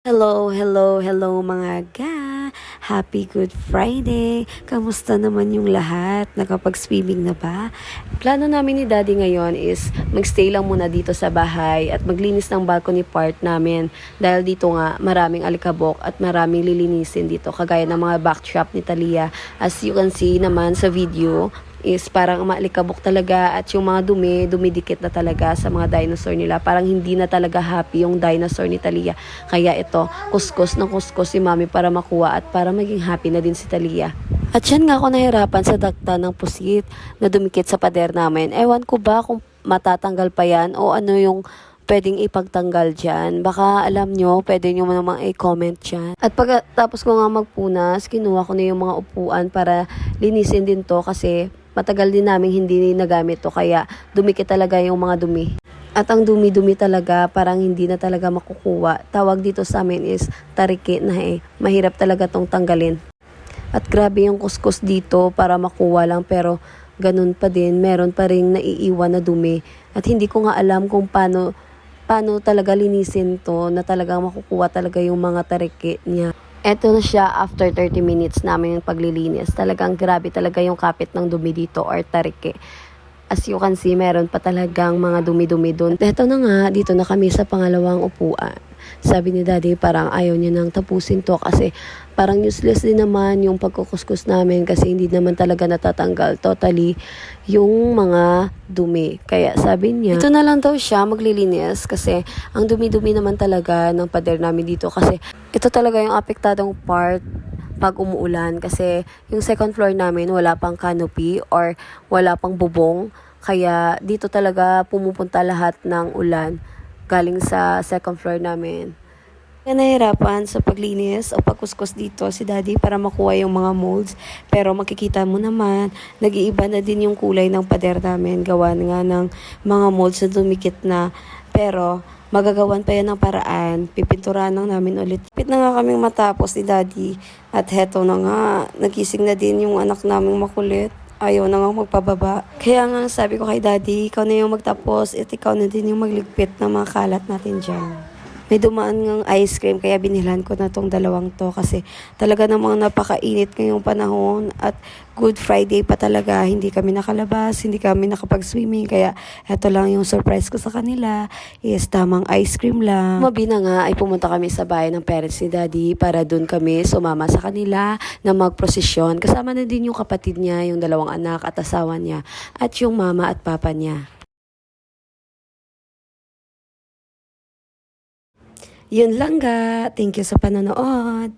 Hello, hello, hello mga ga! Happy Good Friday! Kamusta naman yung lahat? Nakapag-swimming na ba? Plano namin ni Daddy ngayon is magstay lang muna dito sa bahay at maglinis ng balcony part namin dahil dito nga maraming alikabok at maraming lilinisin dito kagaya ng mga backdrop ni Talia. As you can see naman sa video, is parang maalikabok talaga at yung mga dumi, dumidikit na talaga sa mga dinosaur nila. Parang hindi na talaga happy yung dinosaur ni Talia. Kaya ito, kuskus na kuskus si Mami para makuha at para maging happy na din si Talia. At yan nga ako nahirapan sa dakta ng pusit na dumikit sa pader namin. Ewan ko ba kung matatanggal pa yan o ano yung pwedeng ipagtanggal dyan. Baka alam nyo, pwede nyo namang i-comment dyan. At pagkatapos ko nga magpunas, kinuha ko na yung mga upuan para linisin din to kasi matagal din namin hindi nagamit to kaya dumikit talaga yung mga dumi. At ang dumi-dumi talaga parang hindi na talaga makukuha. Tawag dito sa amin is tarike na Mahirap talaga tong tanggalin. At grabe yung kuskus dito para makuha lang pero ganun pa din, meron pa ring naiiwan na dumi. At hindi ko nga alam kung paano talaga linisin to na talagang makukuha talaga yung mga tarike niya. Eto na siya after 30 minutes namin yung paglilinis. Talagang grabe talaga yung kapit ng dumi dito or tarike. As you can see, meron pa talagang mga dumi-dumi dun. Eto na nga, dito na kami sa pangalawang upuan. Sabi ni Daddy parang ayaw niya nang tapusin to kasi parang useless din naman yung pagkukuskus namin kasi hindi naman talaga natatanggal totally yung mga dumi. Kaya sabi niya, ito na lang daw siya maglilinis kasi ang dumi-dumi naman talaga ng pader namin dito kasi ito talaga yung apektadong part pag umuulan kasi yung second floor namin wala pang canopy or wala pang bubong kaya dito talaga pumupunta lahat ng ulan galing sa second floor namin. Kaya nahirapan sa paglinis o pagkuskus dito si Daddy para makuha yung mga molds. Pero makikita mo naman, nag-iiba na din yung kulay ng pader namin. Gawan nga ng mga molds na dumikit na. Pero magagawan pa yan ng paraan. Pipinturahan lang namin ulit. Pit na nga kaming matapos ni Daddy. At heto na nga, nagising na din yung anak naming makulit. Ayaw na nga magpababa. Kaya nga sabi ko kay Daddy, ikaw na yung magtapos at ikaw na din yung magligpit ng mga kalat natin dyan. May dumaan ng ice cream kaya binilhan ko na tong dalawang to kasi talaga namang napakainit ngayong panahon at Good Friday pa talaga. Hindi kami nakalabas, hindi kami nakapag-swimming kaya eto lang yung surprise ko sa kanila is tamang ice cream lang. Mabina nga ay pumunta kami sa bahay ng parents ni Daddy para dun kami sumama sa kanila na magprosesyon. Kasama na din yung kapatid niya, yung dalawang anak at asawa niya at yung mama at papa niya. Yun lang ga. Thank you sa panonood.